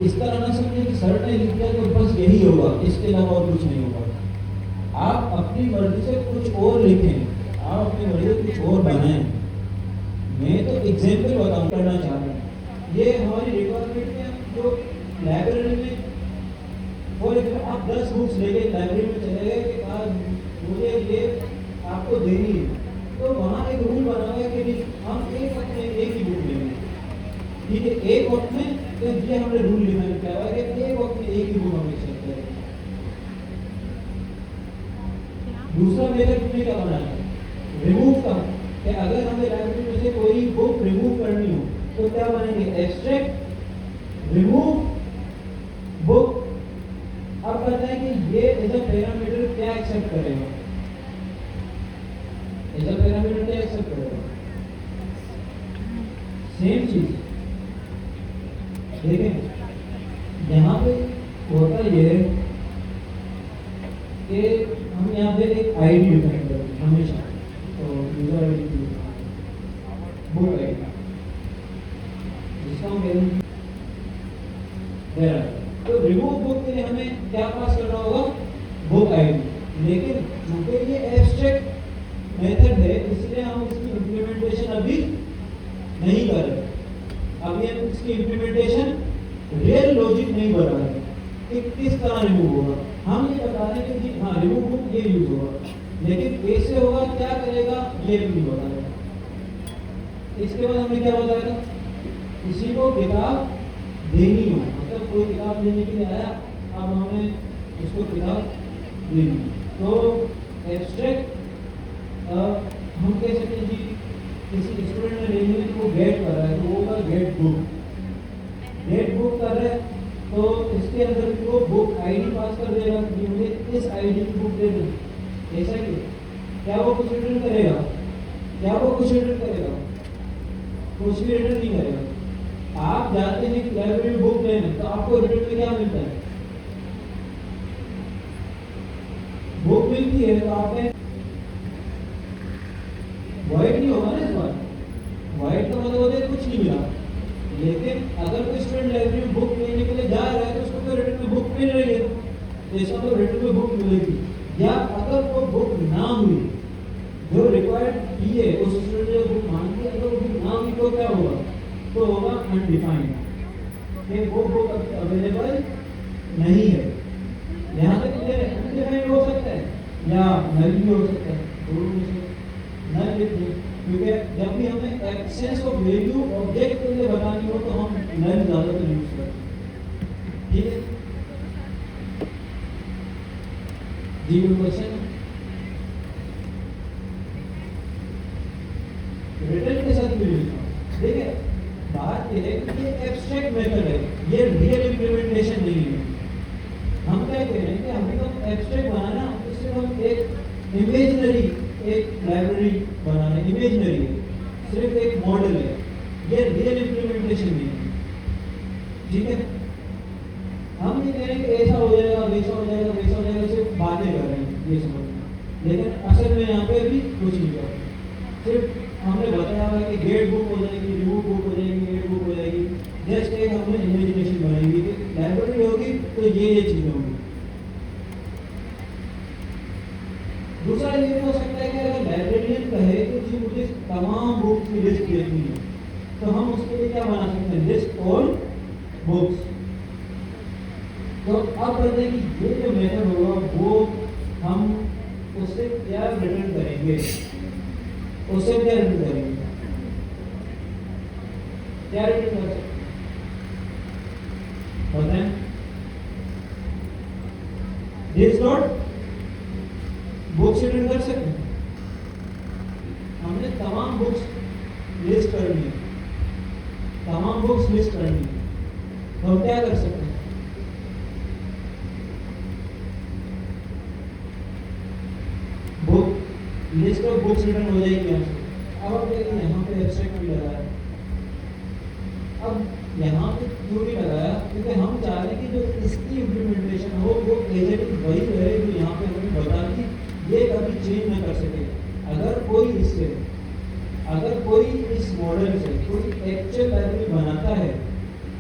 इस तरह ना समझे कि सर ने लिख दिया तो बस यही होगा, इसके अलावा और कुछ नहीं होगा। आप अपनी मर्जी से कुछ और लिखें, आप अपनी मर्जी से कुछ और बनाएं। मैं तो एग्जाम्पल बताऊं करना चाह रहा हूँ। ये हमारी रिक्वायरमेंट है जो लाइब्रेरी में, फॉर एग्जाम्पल आप 10 बुक्स लेके लाइब्रेरी में चले गए कि आज मुझे ये आपको देनी है, तो वहाँ एक रूल बना हुआ है कि हम एक वक्त में एक ही बुक लेंगे। ठीक है, एक वक्त में, तो ये हमने रूल लिखा हुआ है कि एक वक्त में एक ही बुक हम लिख सकते हैं। दूसरा मेथड हमने क्या बनाया है, रिमूव का, कि अगर हमें लाइब्रेरी में से कोई बुक रिमूव करनी हो तो क्या बनेंगे, एक्सट्रैक्ट रिमूव बुक। अब कहते हैं कि ये एज अ पैरामीटर क्या एक्सेप्ट करेगा, एज अ पैरामीटर क्या एक्सेप्ट करेगा, सेम चीज। देखें यहाँ पे होता ये है कि हम यहाँ पे एक आईडी डिफाइन करेंगे हमेशा, तो यूजर आईडी बुक आईडी जिसका हम कहेंगे, तो रिमूव बुक के लिए हमें क्या पास करना होगा, बुक आईडी। लेकिन चूंकि ये एब्स्ट्रैक्ट मेथड है इसलिए हम इसकी इम्प्लीमेंटेशन अभी नहीं कर रहे। अभी हम इसकी इम्प्लीमेंटेशन रियल लॉजिक नहीं बना रहे कि किस तरह रिमूव होगा। हम ये बता रहे हैं कि हाँ रिमूव बुक ये यूज होगा, लेकिन कैसे होगा, क्या करेगा, ये भी नहीं बता रहे। इसके बाद हमें क्या बताएगा, किसी को किताब देनी हो, मतलब कोई किताब लेने के लिए आया, अब हमें उसको किताब देनी, तो एब्स्ट्रैक्ट हम कह सकते हैं जी किसी स्टूडेंट ने लेनी है तो वो गेट कर रहा है, तो वो होगा गेट बुक। गेट बुक कर रहा है तो इसके अंदर भी वो बुक आईडी पास कर देगा कि मुझे इस आईडी की बुक दे दो, ऐसा ही। क्या वो कुछ रिटर्न करेगा, क्या वो कुछ रिटर्न करेगा, कुछ भी रिटर्न नहीं करेगा। आप जाते हैं कि लाइब्रेरी में बुक लेने, तो आपको रिटर्न में क्या मिलता है, बुक मिलती है, तो आपने वाइट नहीं होगा ना इस बार, वाइट का मतलब होता है कुछ नहीं मिला। लेकिन अगर कोई स्टूडेंट लाइब्रेरी में बुक लेने के लिए जा रहा है तो उसको तो रिटर्न में बुक मिल रही है, ऐसा तो रिटर्न में बुक मिलेगी। या अगर वो बुक ना हुई जो रिक्वायर्ड की है, उस स्टूडेंट ने बुक मांगी, अगर वो बुक ना हुई तो क्या होगा, तो होगा अनडिफाइंड, कि वो बुक अवेलेबल नहीं है। यहाँ तक अनडिफाइंड हो सकता है या नल भी हो सकता है, दोनों में से नल लिखिए, क्योंकि जब भी हमें एक्सेस ऑफ वैल्यू ऑब्जेक्ट के लिए बतानी हो तो हम नल ज्यादातर यूज करते हैं। ठीक है जी, कोई क्वेश्चन, रिटर्न के साथ भी लिखा। देखिए बात यह है कि ये एब्स्ट्रैक्ट मेथड है, ये रियल इंप्लीमेंटेशन नहीं है। हम क्या कह रहे हैं कि हमें तो एब्स्ट्रैक्ट बनाना, इससे हम एक इमेजिनरी एक लाइब्रेरी बनाना, इमेजिनरी है, सिर्फ एक मॉडल है, ये रियल इंप्लीमेंटेशन नहीं है। ठीक है, हम ये कह रहे हैं कि ऐसा हो जाएगा, वैसा हो जाएगा, वैसा हो जाएगा, सिर्फ बातें कर रहे हैं ये समझ, लेकिन असल में यहाँ पे भी कुछ नहीं कर रहे। सिर्फ हमने बताया हुआ कि गेट बुक हो जाएगी, रिमूव बुक हो जाएगी, गेट बुक हो जाएगी, जस्ट एक हमने इमेजिनेशन बनाई कि लाइब्रेरी होगी तो ये चीजें होंगी। दूसरा ये हो सकता है कि अगर लाइब्रेरियन कहे कि जी मुझे तमाम बुक्स की लिस्ट देखनी है, तो हम उसके लिए क्या बना सकते हैं, लिस्ट ऑल बुक्स। तो अब कहते हैं कि ये जो मेथड होगा वो हम उससे क्या रिटर्न करेंगे, उससे क्या रिटर्न करेंगे, क्या रिटर्न कर सकते बताएं, लिस्ट नॉट बुक्स रिटर्न कर सकते हैं। हमने तमाम बुक्स लिस्ट करनी है, तमाम बुक्स लिस्ट करनी है, तो हम क्या कर सकते हैं, book list of books return हो जाएगी यहाँ से। अब आप देखिए यहाँ पे एब्स्ट्रैक्ट भी लगाया, अब यहाँ पे क्यों नहीं लगाया, क्योंकि हम चाह रहे हैं कि जो इसकी इम्प्लीमेंटेशन हो वो एजेंट वही रहे जो यहाँ पे हमें बता दी, ये कभी चेंज ना कर सके। अगर कोई इस मॉडल से कोई एक्चुअल लाइब्रेरी बनाता है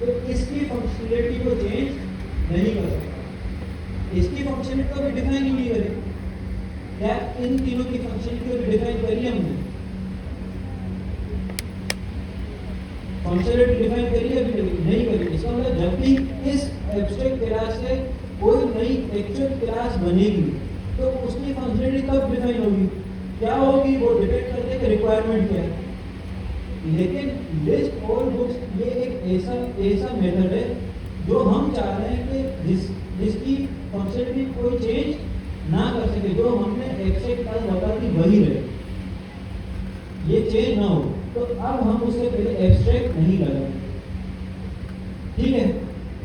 तो इसकी फंक्शनलिटी को चेंज नहीं कर सकता। इसकी फंक्शनलिटी को भी डिफाइन ही नहीं करें। क्या इन तीनों की फंक्शनलिटी को डिफाइन करी हमने? फंक्शनलिटी डिफाइन करी है अभी नहीं करी। इसका मतलब जब भी इस एब्स्ट्रैक्ट क्लास से कोई नई एक्चुअल क्लास बनेगी तो उसकी फंक्शनलिटी कब डिफाइन होगी? क्या होगी? वो डिपेंड करते हैं रिक्वायरमेंट क्या है। लेकिन लिस्ट ऑल बुक्स ये एक ऐसा मेथड है जो हम चाह रहे हैं कि जिसकी फंक्शनलिटी कोई चेंज ना कर सके। जो हमने एब्स्ट्रैक्ट क्लास बता दी वही रहे, ये चेंज ना हो। तो अब हम उससे पहले एब्स्ट्रैक्ट नहीं लगाएंगे, ठीक है?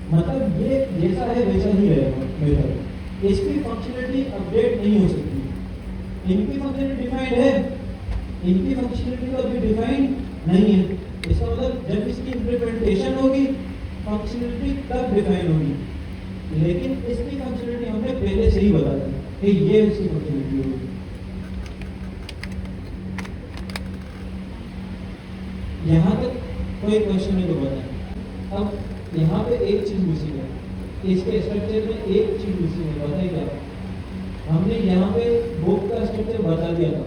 मतलब ये जैसा है वैसा ही रहेगा मेथड। इसकी फंक्शनलिटी अपडेट नहीं हो सकती। इनकी फंक्शनलिटी डिफाइंड है, इनकी फंक्शनलिटी तो अभी डिफाइंड नहीं है। इसका मतलब जब इसकी इंप्लीमेंटेशन होगी फंक्शनलिटी तब डिफाइन होगी। लेकिन इसकी फंक्शनलिटी हमने पहले से ही बता दी कि ये इसकी फंक्शनलिटी होगी। यहाँ तक कोई क्वेश्चन नहीं तो बताएं। अब यहाँ पे एक चीज मिसिंग है, इसके स्ट्रक्चर में एक चीज मिसिंग है। बताइए क्या? हमने यहाँ पे बुक का स्ट्रक्चर बता दिया था,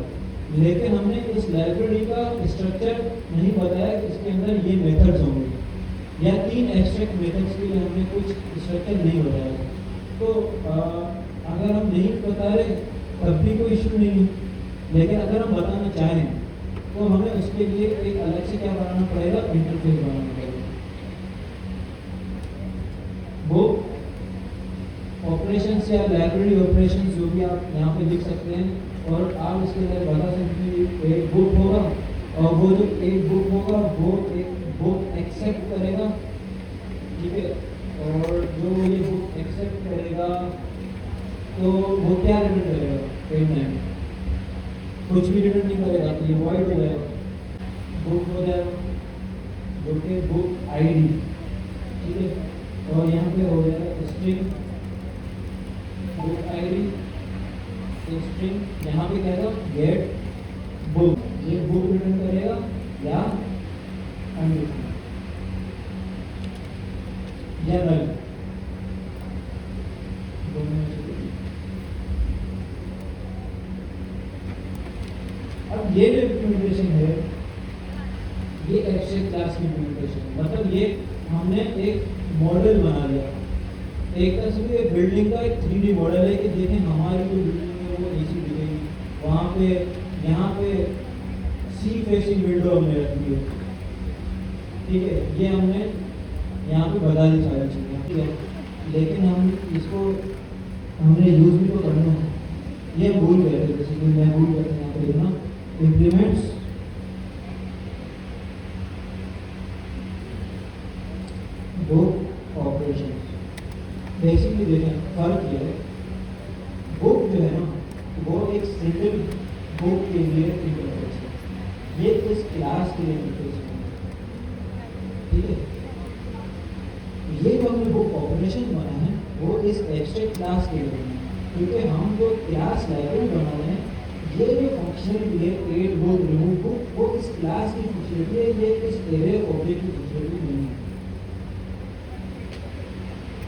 लेकिन हमने इस लाइब्रेरी का स्ट्रक्चर नहीं बताया कि इसके अंदर ये मेथड्स होंगे या 3 एब्स्ट्रैक्ट मेथड्स के लिए हमने कुछ स्ट्रक्चर नहीं बताया। तो अगर हम नहीं बता रहे तब भी कोई इशू नहीं है, लेकिन अगर हम बताना चाहें तो हमें उसके लिए एक अलग से क्या बनाना पड़ेगा? इंटरफेस बनाना पड़ेगा। वो ऑपरेशंस या लाइब्रेरी ऑपरेशंस जो भी आप यहाँ पे लिख सकते हैं और आप इसके अंदर बता सकते हैं कि एक बुक होगा और वो जो एक बुक होगा वो एक बुक एक्सेप्ट करेगा, ठीक है? और जो ये बुक एक्सेप्ट करेगा तो वो क्या रिटर्न करेगा? पेज नेम कुछ भी रिटर्न नहीं करेगा, तो ये वॉइड हो जाएगा, बुक हो जाएगा, बुक के बुक आईडी, ठीक है? और यहाँ पे हो जाएगा स्ट्रिंग बुक आईडी, स्ट्रिंग यहाँ पे कहेगा गेट बुक, ये बुक रिटर्न करेगा या अनडिफाइंड या नल। अब ये जो इम्प्लीमेंटेशन है ये एब्स्ट्रैक्ट क्लास की इम्प्लीमेंटेशन, मतलब ये हमने एक मॉडल बना लिया। एक तरह से ये बिल्डिंग का एक 3D मॉडल है कि देखें हमारी जो बिल्डिंग है वो ऐसी दिखेगी, वहाँ पे यहाँ पे सी फेसिंग विंडो हमने रखी है, ठीक है? ये हमने यहाँ पे बता दी सारी चीज़ें, ठीक है? लेकिन हम इसको हमने यूज़ भी तो करना है। ये भूल गए थे, जैसे कि मैं भूल गया था यहाँ पे लिखना इम्प्लीमेंट्स बुक ऑपरेशन। बेसिकली देखें फर्क ये है, बुक जो है ना वो एक सिंगल बुक के लिए इंटरफेस है, ये इस क्लास के लिए इंटरफेस है, ठीक है? ये जो हमने बुक ऑपरेशन बना है वो इस एब्स्ट्रैक्ट क्लास के लिए है, क्योंकि हम जो क्लास लाइब्रेरी बना रहे हैं ये जो फंक्शनलिटी है एड बुक रिमूव बुक वो इस क्लास की फंक्शनलिटी है, ये इस एरे ऑब्जेक्ट की फंक्शनलिटी नहीं है।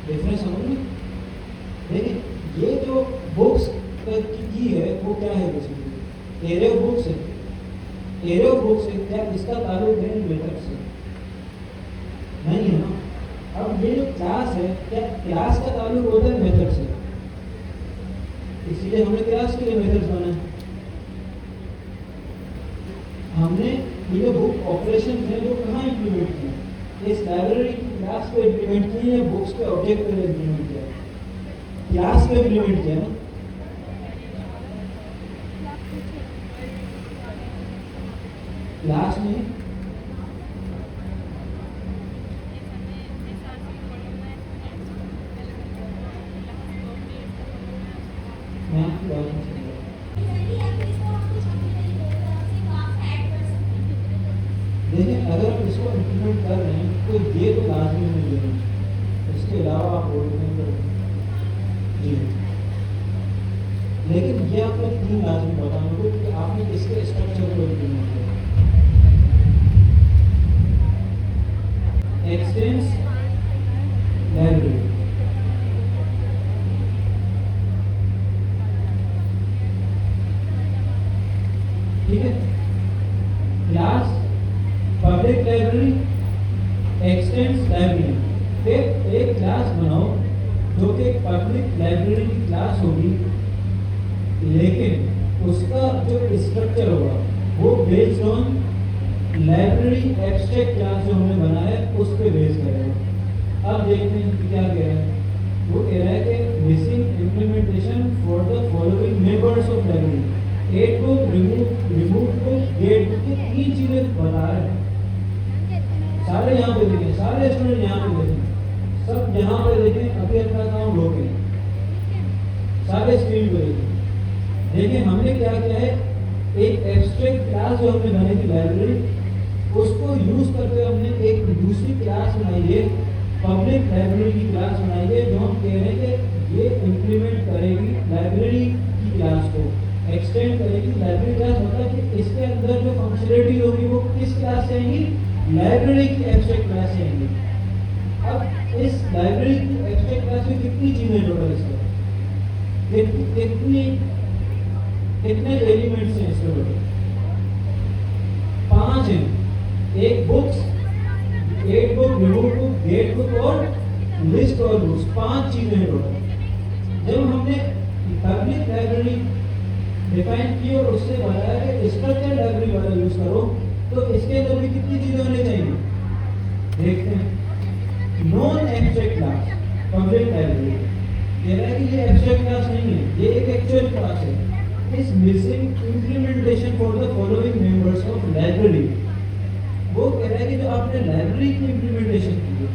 डिफरेंस समझ में? देखिए ये जो बुक्स की है वो क्या है? बेसिकली एरे ऑफ बुक्स है, एरे ऑफ बुक्स है, क्या इसका ताल्लुक है मेथड से? नहीं है ना। अब ये जो क्लास है क्या क्लास का ताल्लुक होता है मेथड से? इसीलिए हमने क्लास के लिए मेथड्स बनाए। हमने ये जो बुक ऑपरेशन है वो कहाँ इंप्लीमेंट किया? इस लाइब्रेरी की क्लास पे इंप्लीमेंट किया या बुक्स के ऑब्जेक्ट पे इंप्लीमेंट किया? क्लास पे इंप्लीमेंट किया ना। क्लास में मैं आपकी बात नहीं समझ रहा। देखिए अगर आप इसको इम्प्लीमेंट कर रहे हैं तो ये तो लाजमी में लेना, इसके अलावा आप बोल रहे हैं जी। लेकिन ये आपको 3 लाजमी बताना होगा कि आपने इसके स्ट्रक्चर को इम्प्लीमेंट किया। Expanse public library x tends library. फिर एक क्लास बनाओ जो कि पब्लिक लाइब्रेरी की क्लास होगी, लेकिन उसका जो स्ट्रक्चर होगा वो based on library abstract class जो हमने बनाया है उस पर बेस करेगा। अब देखते हैं कि क्या कह रहा है। वो कह रहा है कि missing implementation for the following members of library, add book, remove book, get book की 3 चीजें बता रहे हैं। सारे यहाँ पे देखें, सारे स्टूडेंट यहाँ पे देखें, सब यहाँ पे देखें, अभी अपना काम रोकें, सारे स्क्रीन पे देखें। देखिए हमने क्या किया है, एक एब्स्ट्रैक्ट क्लास जो हमने बनाई थी लाइब्रेरी, उसको यूज करके हमने एक दूसरी क्लास बनाई है, पब्लिक लाइब्रेरी की क्लास बनाई है, जो हम कह रहे हैं कि ये इम्प्लीमेंट करेगी लाइब्रेरी की क्लास को, एक्सटेंड करेगी लाइब्रेरी क्लास। मतलब कि इसके अंदर जो फंक्शनलिटी होगी वो किस क्लास से आएंगी, लाइब्रेरी की एब्स्ट्रैक्ट क्लास से आएंगी। अब इस लाइब्रेरी की एब्स्ट्रैक्ट क्लास में कितनी चीजें टोटल इसके, कितने एलिमेंट्स हैं इसके टोटल? 5 हैं। एक books, add book, remove book, get book और लिस्ट और बुक्स, 5 चीजें हैं टोटल। जब हमने पब्लिक लाइब्रेरी डिफाइन की और उससे बताया कि स्ट्रक्चर लाइब्रेरी वाला यूज करो, तो इसके अंदर भी कितनी चीजें होनी चाहिए देखते हैं। Non abstract class public library कह रहा है कि ये एब्स्ट्रैक्ट क्लास नहीं है, ये एक एक्चुअल क्लास है। इस missing implementation for the following members of library, वो कह रहा है कि जो आपने लाइब्रेरी की इम्प्लीमेंटेशन की है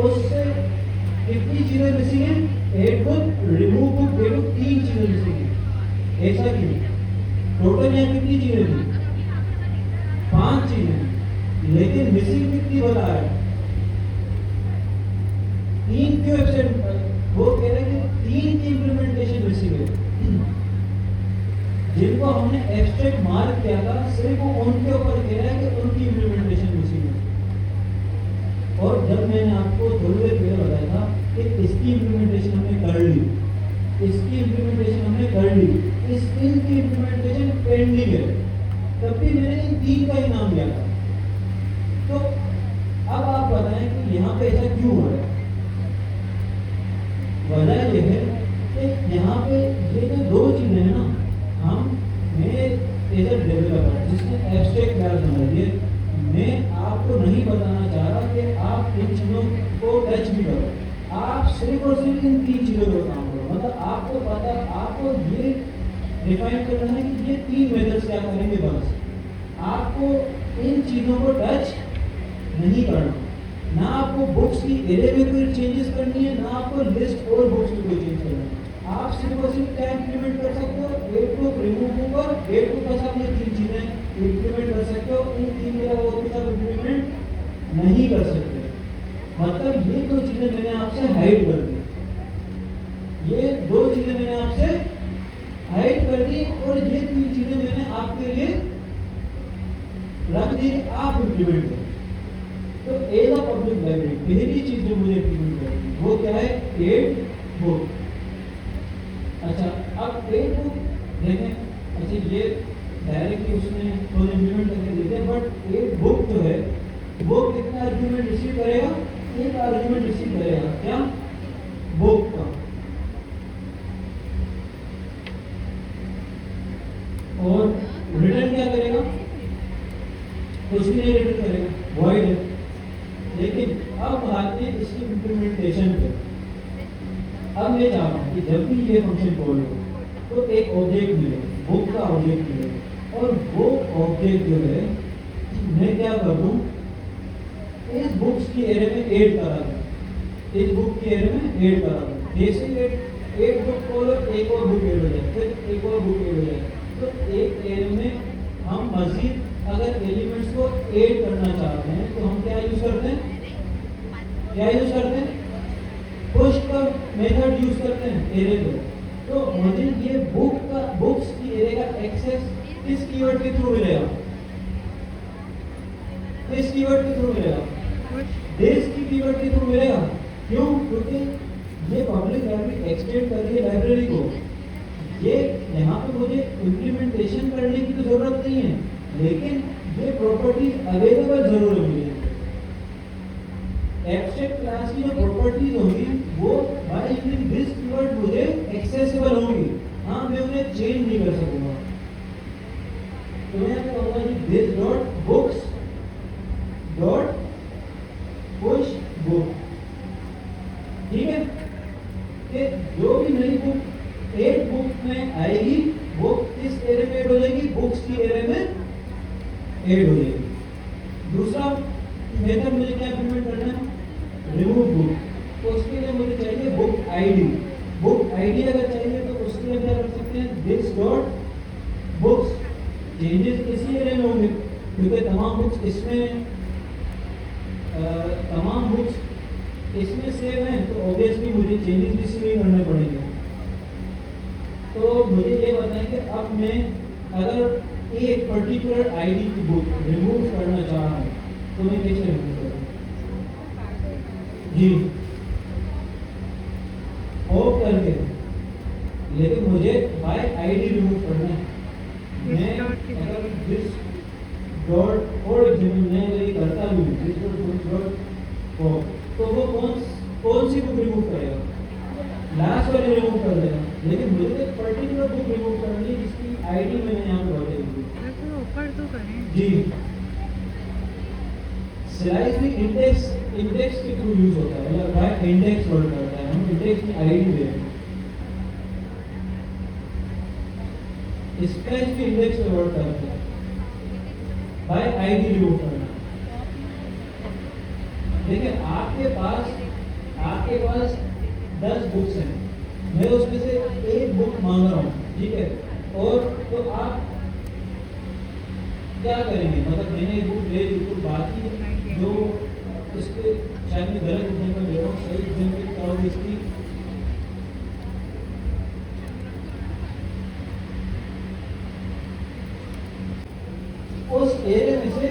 उससे कितनी चीजें मिसिंग है, add book, remove book, get book, 3 चीजें मिसिंग है। ऐसा क्यों? टोटल यहाँ कितनी चीजें थी, 5 चीजें, लेकिन मिसिंग कितनी बता रहा है, 3 क्यों एब्सेंट? वो कह रहे हैं कि 3 की इम्प्लीमेंटेशन मिसिंग है, जिनको हमने एब्स्ट्रैक्ट मार्क किया था सिर्फ वो उनके ऊपर कह रहा है कि उनकी इम्प्लीमेंटेशन मिसिंग है। और जब मैंने आपको थोड़ी देर पहले बताया था कि इसकी इम्प्लीमेंटेशन हमने कर ली, इसकी इम्प्लीमेंटेशन हमने कर ली, इनकी इम्प्लीमेंटेशन पेंडिंग है, तब भी मैंने इन 3 का ही नाम लिया था। तो अब आप बताएं कि यहाँ पे ऐसा क्यों हो रहा है? वजह यह है कि यहाँ पे ये जो 2 चीजें हैं ना, मैं एज अ डेवलपर जिसने एब्स्ट्रैक्ट क्लास बनाई है, मैं आपको नहीं बताना चाह रहा कि आप इन चीज़ों को टच भी करो, आप सिर्फ और सिर्फ इन 3 चीज़ों पर काम करो। मतलब आपको पता, आपको ये डिफाइन करना है कि ये 3 मेथड्स क्या करेंगे, बस आपको इन चीज़ों को टच नहीं करना। ना आपको बुक्स की एरे में कोई चेंजेस करनी है, ना आपको लिस्ट और बुक्स में कोई चेंज करना है। आप सिर्फ और सिर्फ क्या इम्प्लीमेंट कर सकते हो, एड बुक, रिमूव बुक और गेट बुक का साथ ये 3 चीजें इम्प्लीमेंट कर सकते हो। इन 3 के अलावा और कुछ आप इम्प्लीमेंट नहीं कर सकते। मतलब ये 2 चीजें मैंने आपसे हाइड कर दी, ये 2 चीजें मैंने आपसे हाइड कर दी और ये 3 चीजें मैंने आपके लिए रख दी, आप इम्प्लीमेंट करो। तो एज अ पब्लिक लाइब्रेरी पहली चीज जो मुझे इम्प्लीमेंट करनी वो क्या है, एड बुक। अच्छा, अब एड बुक देखें, अच्छा ये डायरेक्टली उसने तो इम्प्लीमेंट करके देते हैं, बट एड बुक जो है वो कितना आर्ग्यूमेंट रिसीव करेगा, एक आर्ग्यूमेंट रिसीव करेगा, क्या, बुक का। और रिटर्न क्या करेगा, कुछ भी नहीं रिटर्न करेगा, वॉइड है। लेकिन अब आते हैं इसकी इम्प्लीमेंटेशन पे। अब मैं चाहता हूँ कि जब भी ये फंक्शन कॉल हो तो एक ऑब्जेक्ट मिले, बुक का ऑब्जेक्ट मिले, और वो ऑब्जेक्ट जो है मैं क्या कर दूँ, इस बुक्स की एरे में ऐड करा दूँ, इस बुक की एरे में ऐड करा दूँ। जैसे एक बुक कॉल एक और बुक ऐड हो जाए, फिर एक और बुक ऐड हो जाए, तो एक एरे में हम मजीद अगर एलिमेंट्स को ऐड करना चाहते हैं तो हम क्या यूज करते हैं, पुश का मेथड यूज करते हैं एरे को। तो मुझे ये बुक्स की एरे का एक्सेस किस कीवर्ड के थ्रू मिलेगा, किस कीवर्ड के थ्रू मिलेगा, दिस की कीवर्ड के थ्रू मिलेगा। क्यों? क्योंकि ये पब्लिक लाइब्रेरी एक्सटेंड कर रही है लाइब्रेरी को, ये यहाँ पे मुझे इम्प्लीमेंटेशन करने की तो जरूरत नहीं है, लेकिन ये प्रॉपर्टीज अवेलेबल जरूर होंगी। एब्स्ट्रैक्ट क्लास की जो प्रॉपर्टीज होंगी वो बाय यूजिंग दिस कीवर्ड मुझे एक्सेसिबल होंगी। हाँ, मैं उन्हें चेंज नहीं कर सकूंगा। तो मैं कहूंगा कि this dot books dot push book, ठीक है, कि जो भी नई बुक 8 बुक में आएगी वो किस एरे में ऐड हो जाएगी, बुक्स की एरे में ऐड हो जाएगी। दूसरा मेथड मुझे क्या इंप्लीमेंट करना है, रिमूव बुक। तो उसके लिए मुझे चाहिए बुक आईडी। बुक आईडी अगर चाहिए तो उसके लिए क्या कर सकते हैं, दिस डॉट बुक्स। चेंजेस इसी एरे में होंगे क्योंकि तमाम बुक्स इसमें सेव हैं, तो ऑब्वियसली मुझे चेंजेस भी इसमें करने पड़ेंगे। तो मुझे ये बताएं कि अब मैं अगर एक पर्टिकुलर आईडी की बुक रिमूव करना चाह रहा हूँ तो मैं कैसे रिमूव करूँ? जी, ऑफ करके, लेकिन मुझे बाय आईडी रिमूव करना है। मैं अगर दिस डॉट और मैं यदि करता भी हूँ दिस डॉट ऑफ, तो वो कौन सी बुक रिमूव करेगा, लास्ट वाली रिमूव कर देगा। लेकिन मुझे एक पर्टिकुलर बुक रिमूव करनी है जिसकी आईडी मैंने यहाँ पे बताई है। ऊपर तो करें जी, स्लाइस भी इंडेक्स के थ्रू यूज होता है, मतलब बाय इंडेक्स वर्ड करता है, हम इंडेक्स की आईडी दे रहे हैं। स्पेस भी इंडेक्स में वर्ड करता है, बाय आईडी रिमूव करना। देखिए आपके पास 10 बुक्स हैं, मैं उसमें से एक बुक मांग रहा हूँ, ठीक है, और तो आप क्या करेंगे, मतलब मैंने एक बुक ले ली तो बाकी जो इसके शायद मैं गलत एग्जाम्पल ले रहा हूँ, सही एग्जाम्पल क्या होगी इसकी, उस एरिया में से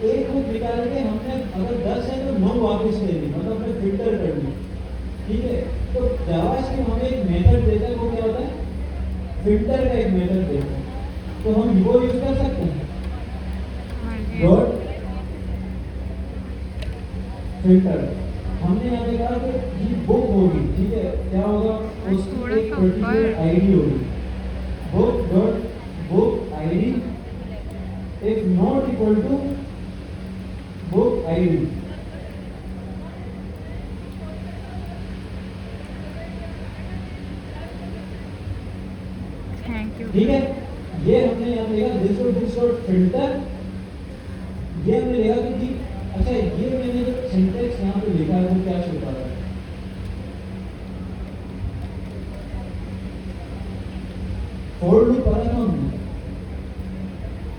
एक बुक निकाल के हमने अगर 10 है तो 9 वापस ले ली, मतलब हमने फिल्टर कर ली, ठीक है। तो जावास्क्रिप्ट हमें एक मेथड देता है, वो क्या होता है, फिल्टर का एक मेथड देता है। तो हम वो यूज कर सकते हैं, डॉट फिल्टर। हमने यहाँ पे कहा कि ये बुक होगी, ठीक है, क्या होगा, उसकी एक पर्टिकुलर आईडी होगी, book dot book ID if not equal to book ID. Thank you, ठीक है, ये हमने यहाँ देखा दिस डॉट फिल्टर, ये हमने देखा कि अच्छा ये मैंने जो सिंटेक्स यहाँ पे लिखा है वो क्या छुपा रहा है, फोर लूप पढ़ा था हमने,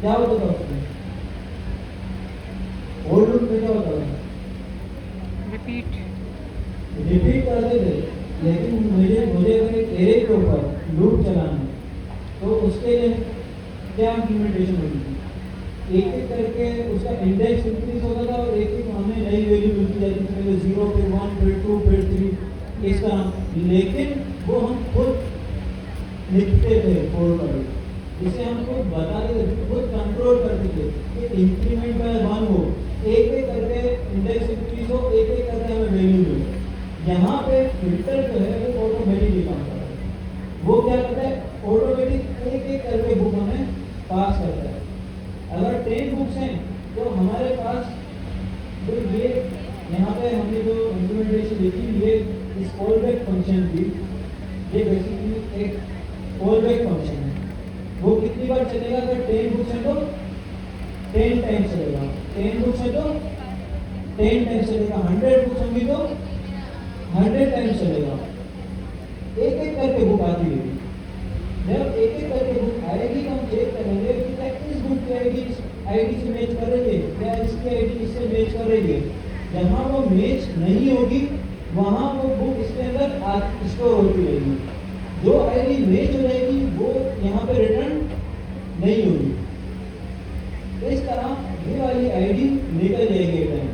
क्या होता था उसमें, फोर लूप में क्या होता था, रिपीट करते थे। लेकिन मुझे अगर एक एरे के ऊपर लूप चलाना है तो उसके लिए क्या इम्प्लीमेंटेशन होगी थी, एक एक करके उसका इंडेक्स इंक्रीज होता था और एक एक हमें नई वैल्यू मिलती जाती थी, पहले 0 फिर 1 फिर 2 फिर 3 इस तरह। लेकिन वो हम खुद लिखते थे कोड पर, जिसे हम खुद बताते थे, खुद कंट्रोल करते थे कि इंक्रीमेंट बाय 1 हो, एक एक करके इंडेक्स इंक्रीज हो, एक एक करके हमें वैल्यू मिले। यहाँ पे फिल्टर जो है वो ऑटोमेटिकली काम करता है, वो क्या करता है, ऑटोमेटिक एक एक करके बुक हमें पास करता है। अगर 10 बुक्स हैं तो हमारे पास तो ये यहाँ पे हमने जो इम्प्लीमेंटेशन देखी, ये इस कॉलबैक फंक्शन की, ये बेसिकली एक कॉलबैक फंक्शन है। वो कितनी बार चलेगा, अगर 10 बुक्स हैं तो 10 टाइम्स चलेगा, 10 बुक्स है तो 10 टाइम्स चलेगा, 100 बुक्स होंगी तो 100 टाइम्स चलेगा। एक एक करके बुक आती है, जब एक एक करके बुक आएगी तो हम चेक करेंगे कि क्या इस बुक की आईडी से मैच कर रही है, क्या इसकी आईडी इससे मैच कर रही है। जहाँ वो मैच नहीं होगी वहाँ वो बुक इसके अंदर स्टोर होती रहेगी, जो आईडी मैच हो जाएगी वो यहाँ पे रिटर्न नहीं होगी। इस तरह ये वाली आईडी निकल जाएगी टाइम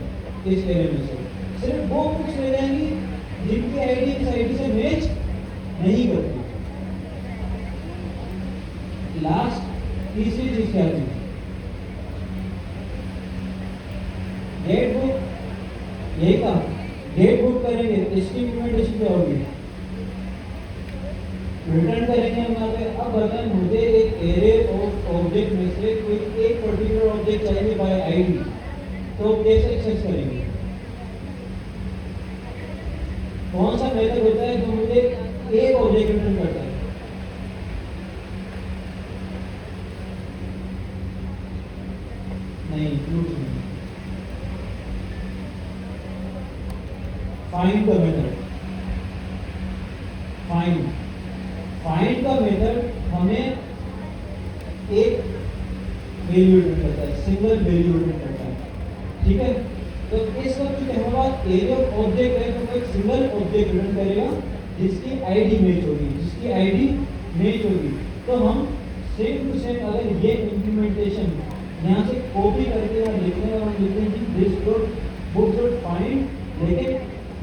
इस एरे में से, सिर्फ वो बुक्स ले जाएंगी जिनकी आईडी इस आईडी से मैच नहीं करती। लास्ट तीसरी चीज क्या थी, गेट बुक यही था, गेट बुक करेंगे इसकी इम्प्लीमेंटेशन क्या होगी, रिटर्न करेंगे हम यहाँ पे। अब बताएं मुझे एक एरे ऑफ ऑब्जेक्ट में से कोई एक पर्टिकुलर ऑब्जेक्ट चाहिए बाय आईडी, तो कैसे एक्सेस करेंगे, कौन सा मेथड होता है जो मुझे एक ऑब्जेक्ट रिटर्न करता है, नहीं फाइंड का मेथड, फाइंड का मेथड हमें एक वैल्यू रिटर्न करता है, सिंगल वैल्यू रिटर्न करता है, ठीक है। तो इस वक्त जो हमारे पास एरिया ऑफ ऑब्जेक्ट है तो एक सिंगल ऑब्जेक्ट रिटर्न करेगा जिसकी आईडी मैच होगी, जिसकी आईडी मैच होगी। तो हम सेम टू सेम अगर ये इम्प्लीमेंटेशन यहाँ से कॉपी करके यहाँ लिखने और हम लिखते हैं कि this dot book dot find, लेकिन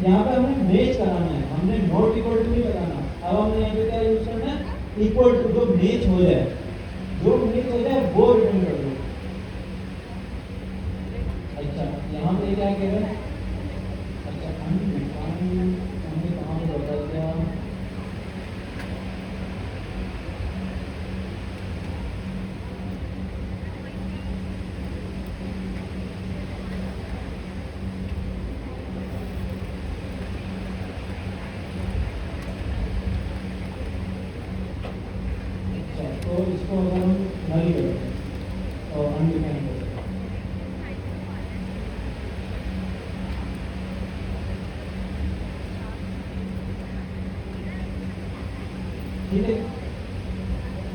यहाँ पे हमें मैच कराना है, हमने नॉट इक्वल टू नहीं लगाना। अब हमने यहाँ पे क्या यूज करना है, इक्वल टू, जो मैच हो जाए, जो मैच हो जाए वो रिटर्न कर दो। अच्छा यहाँ पे क्या कह रहे हैं, अच्छा हमने कहाँ पे बता दिया, तो इसको अगर हम नल करें और अनडिफाइन करें, ठीक है,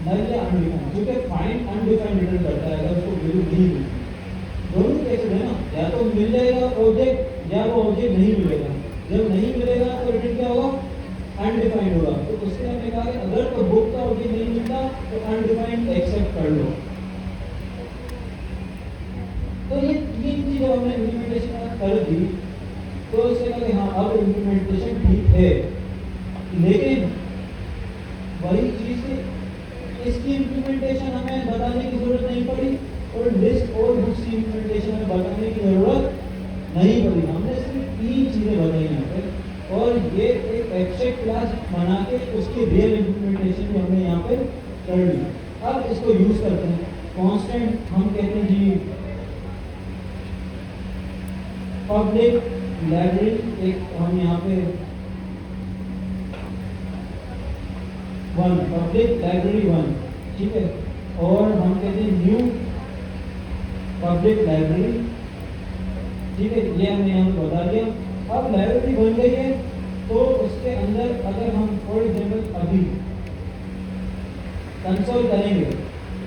नल या अनडिफाइन, क्योंकि फाइंड अनडिफाइंड रिटर्न करता है अगर उसको वैल्यू नहीं मिली, दोनों केस है ना, या तो मिल जाएगा ऑब्जेक्ट या वो ऑब्जेक्ट नहीं मिलेगा। जब नहीं मिलेगा तो रिटर्न क्या होगा, अनडिफाइंड होगा। तो उसके हमने कहा कि अगर तो बुक का ऑब्जेक्ट नहीं मिलता तो अनडिफाइंड एक्सेप्ट कर लो। तो ये तीन चीजें हमने इम्प्लीमेंटेशन कर दी, तो उससे कहा कि हाँ अब इम्प्लीमेंटेशन ठीक है, लेकिन वही चीज इसकी इम्प्लीमेंटेशन हमें बताने की जरूरत नहीं पड़ी और लिस्ट और बुक्स की इम्प्लीमेंटेशन हमें बताने की जरूरत नहीं पड़ी। हमने सिर्फ तीन चीजें बताई यहाँ पे, और ये एक एब्स्ट्रैक्ट क्लास बना के उसकी रियल इम्प्लीमेंटेशन भी हमने यहाँ पे कर ली। अब इसको यूज करते हैं, कांस्टेंट हम कहते हैं जी पब्लिक लाइब्रेरी, एक हम यहाँ पे वन पब्लिक लाइब्रेरी वन, ठीक है, और हम कहते हैं न्यू पब्लिक लाइब्रेरी, ठीक है, ये हमने यहाँ पे बता दिया। अब लाइब्रेरी बन गई है तो उसके अंदर अगर हम फॉर एग्जाम्पल अभी कंसोल करेंगे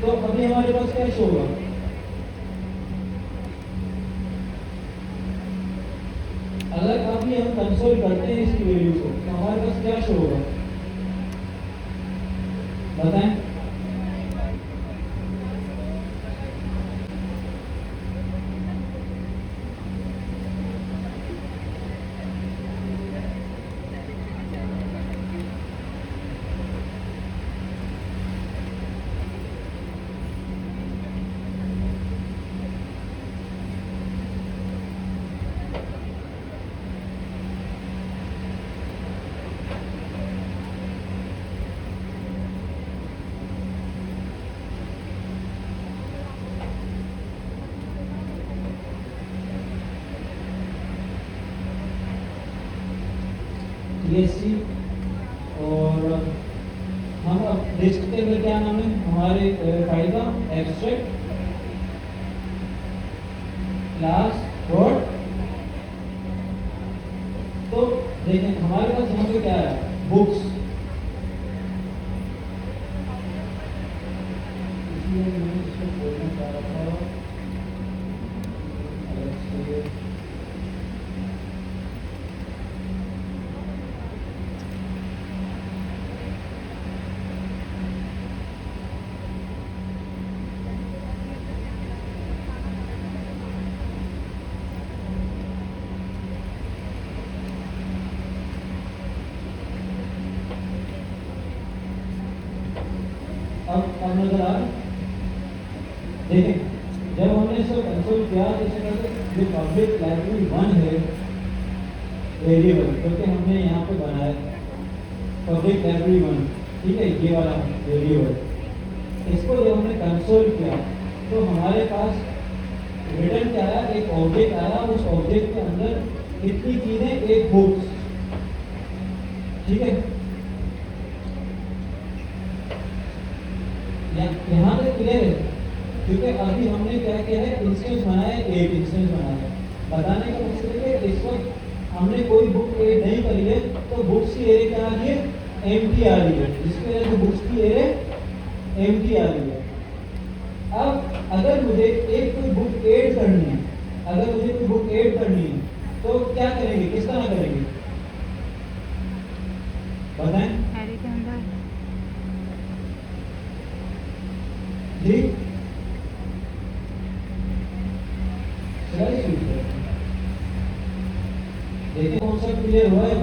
तो अभी हमारे पास क्या शो होगा, अगर अभी हम कंसोल करते हैं इसकी वैल्यू को तो हमारे पास क्या शो होगा, बताएं। TSC और हम अब देख सकते हैं क्या नाम है हमारे फाइल का, एब्स्ट्रैक्ट क्लास डॉट। तो देखें हमारे पास यहाँ पे क्या है, बुक्स, इसलिए मैं इसको बोलना चाह रहा था अब नजर आ रहा है। देखें जब हमने इसको कंसोल किया तो इसमें जो पब्लिक लाइब्रेरी 1 है वेरिएबल क्योंकि हमने यहाँ पे बनाया पब्लिक लाइब्रेरी 1, ठीक है, ये वाला वेरिएबल। इसको जब हमने कंसोल किया तो हमारे पास रिटर्न क्या आया, एक ऑब्जेक्ट आया, उस ऑब्जेक्ट के अंदर कितनी चीजें, एक बुक्स, ठीक है। यहाँ तक क्लियर है, क्योंकि अभी हमने क्या किया है, इंस्टेंस बनाया, एक इंस्टेंस बनाया। बताने का मकसद है कि इस वक्त हमने कोई बुक ऐड नहीं करी है तो बुक्स की एरे क्या आ रही है, एम्प्टी आ रही है, जिसकी वजह से बुक्स की एरे एम्प्टी आ रही है। अब अगर मुझे एक कोई बुक ऐड करनी है, अगर मुझे कोई बुक ऐड करनी है तो क्या करेंगे, किस तरह करेंगे बताएं एरे के अंदर जी। देखिए कौन सा क्लियर हुआ है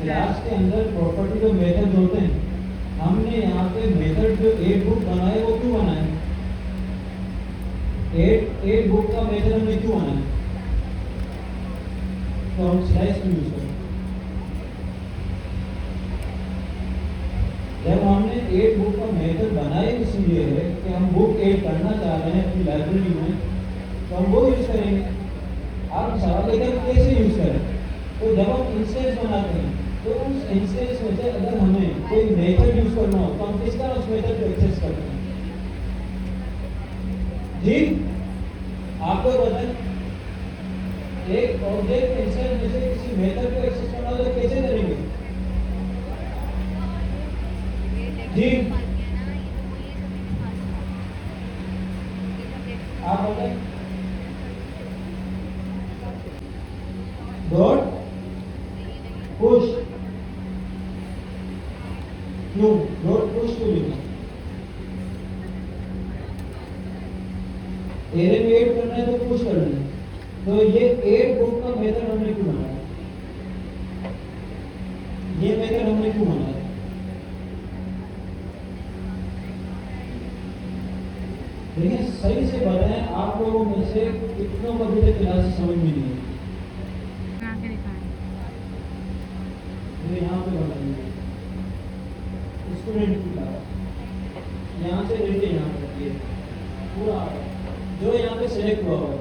क्लास के अंदर प्रॉपर्टी जो मेथड होते हैं, हमने यहाँ पे मेथड जो एड बुक बनाए वो क्यों बनाए, एड बुक का मेथड हमने क्यों बनाया, तो हम स्लाइस में यूज करें। जब हमने एड बुक का मेथड बनाया इसलिए है कि हम बुक ऐड करना चाह रहे हैं अपनी लाइब्रेरी में, तो हम वो यूज करेंगे। आप सवाल लेकर कैसे यूज करें, तो जब हम इंस्टेंस बनाते हैं तो उस इंस्टेंस में से अगर हमें कोई मेथड यूज करना हो तो हम किस तरह उस मेथड को एक्सेस करते हैं जी। आपको बताएं, एक ऑब्जेक्ट इंस्टेंस में से किसी मेथड को एक्सेस करना हो तो कैसे करेंगे जी, आप बताएं। डॉट पुश, क्यों डॉट पुश क्यों लिखा, एरे में ऐड करना है तो पुश करना है, तो ये ऐड बुक का मेथड हमने क्यों बनाया, ये मेथड हमने क्यों बनाया, ठीक है। सही से बताएं, आप लोगों में से कितनों को अभी तक क्लास समझ में नहीं है, आगे दिखाएं। मुझे यहाँ पे बताइए स्टूडेंट की क्लास, यहाँ से लेके यहाँ तक ये पूरा जो यहाँ पे सिलेक्ट हुआ हुआ